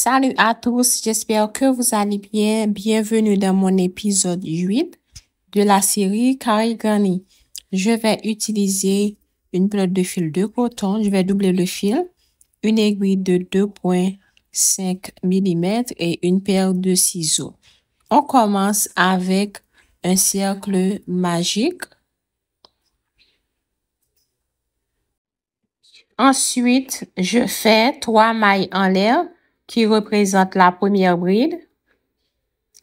Salut à tous, j'espère que vous allez bien. Bienvenue dans mon épisode 8 de la série Carigani. Je vais utiliser une pelote de fil de coton. Je vais doubler le fil, une aiguille de 2,5 mm et une paire de ciseaux. On commence avec un cercle magique. Ensuite, je fais 3 mailles en l'air qui représentent la première bride.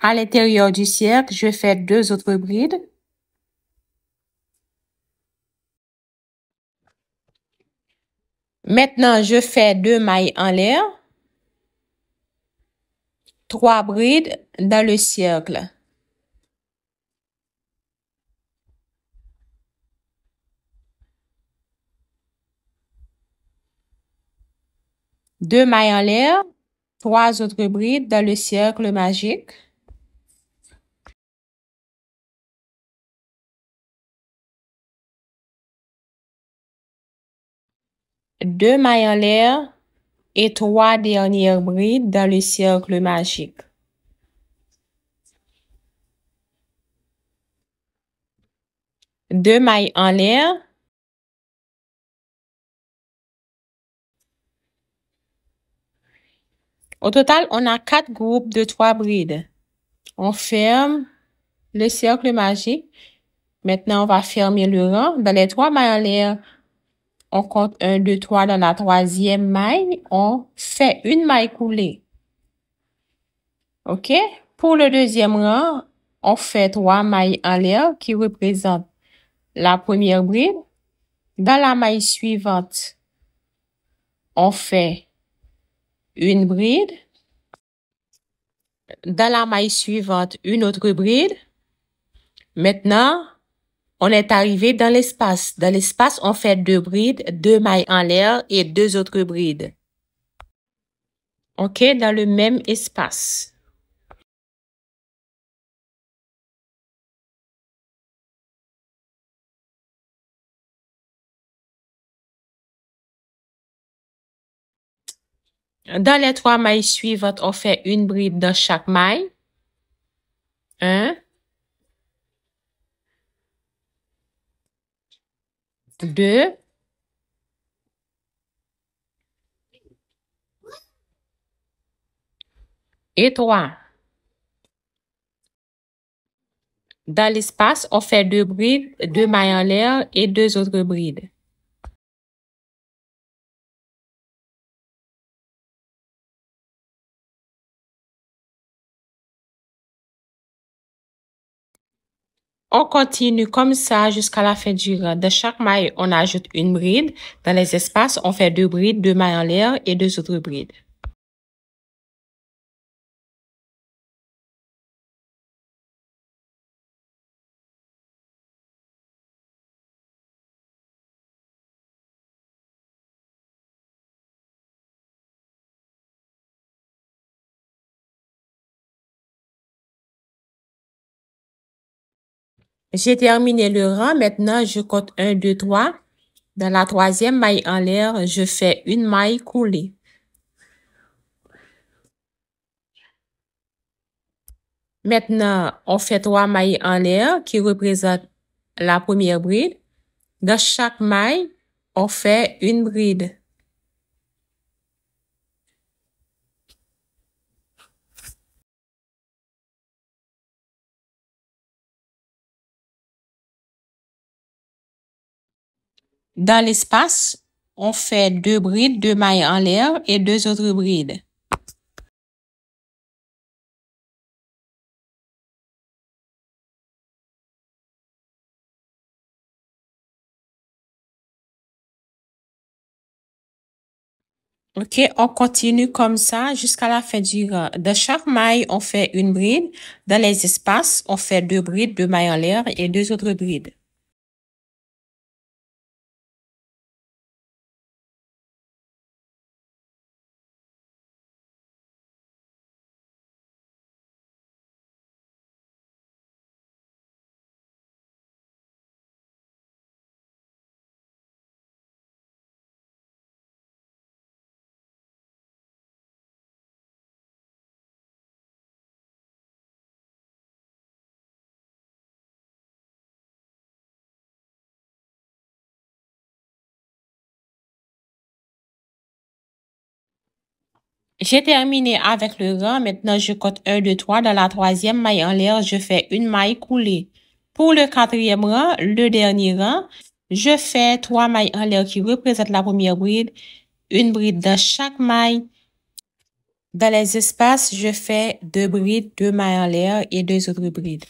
À l'intérieur du cercle, je fais 2 autres brides. Maintenant, je fais 2 mailles en l'air, 3 brides dans le cercle. Deux mailles en l'air, 3 autres brides dans le cercle magique. Deux mailles en l'air et 3 dernières brides dans le cercle magique. Deux mailles en l'air. Au total, on a 4 groupes de 3 brides. On ferme le cercle magique. Maintenant, on va fermer le rang. Dans les 3 mailles en l'air, on compte 1, 2, 3. Dans la troisième maille, on fait une maille coulée. OK? Pour le deuxième rang, on fait 3 mailles en l'air qui représentent la première bride. Dans la maille suivante, on fait une bride. Dans la maille suivante, une autre bride. Maintenant, on est arrivé dans l'espace. Dans l'espace, on fait 2 brides, 2 mailles en l'air et 2 autres brides. OK? Dans le même espace. Dans les 3 mailles suivantes, on fait une bride dans chaque maille. 1, 2, et 3. Dans l'espace, on fait 2 brides, 2 mailles en l'air et 2 autres brides. On continue comme ça jusqu'à la fin du rang. Dans chaque maille, on ajoute une bride. Dans les espaces, on fait 2 brides, 2 mailles en l'air et 2 autres brides. J'ai terminé le rang. Maintenant, je compte 1, 2, 3. Dans la troisième maille en l'air, je fais une maille coulée. Maintenant, on fait 3 mailles en l'air qui représentent la première bride. Dans chaque maille, on fait une bride. Dans l'espace, on fait 2 brides, 2 mailles en l'air et 2 autres brides. OK, on continue comme ça jusqu'à la fin du rang. Dans chaque maille, on fait une bride. Dans les espaces, on fait 2 brides, 2 mailles en l'air et 2 autres brides. J'ai terminé avec le rang. Maintenant, je compte 1, 2, 3. Dans la troisième maille en l'air, je fais une maille coulée. Pour le quatrième rang, le dernier rang, je fais 3 mailles en l'air qui représentent la première bride. Une bride dans chaque maille. Dans les espaces, je fais 2 brides, 2 mailles en l'air et 2 autres brides.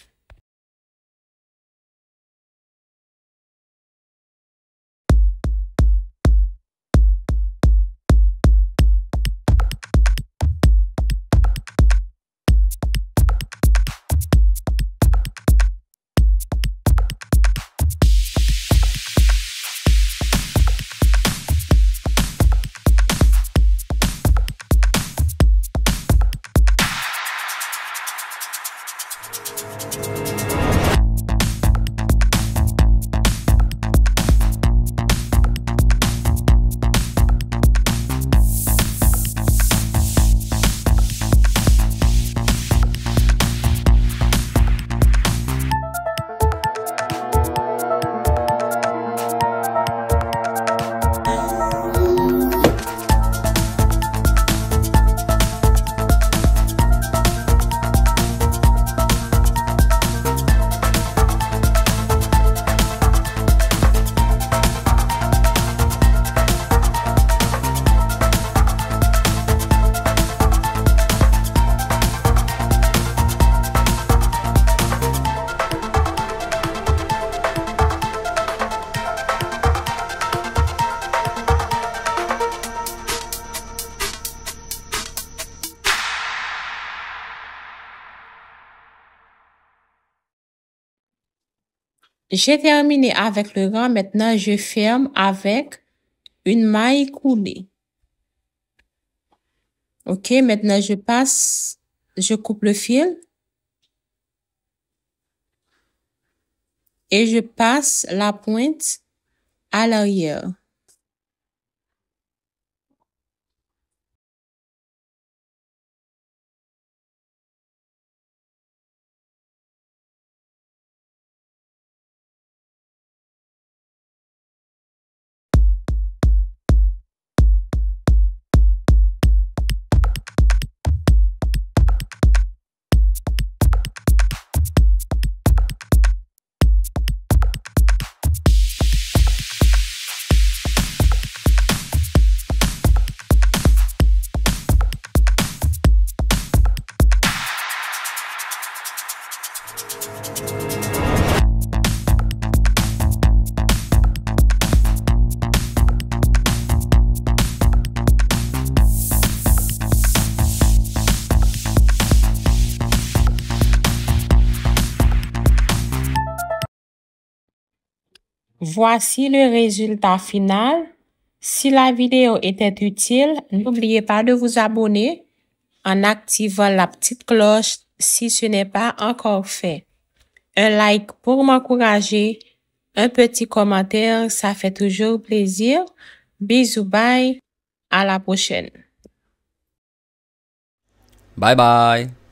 J'ai terminé avec le rang. Maintenant, je ferme avec une maille coulée. OK, maintenant je coupe le fil et je passe la pointe à l'arrière. Voici le résultat final. Si la vidéo était utile, n'oubliez pas de vous abonner en activant la petite cloche si ce n'est pas encore fait. Un like pour m'encourager, un petit commentaire, ça fait toujours plaisir. Bisous, bye, à la prochaine. Bye bye.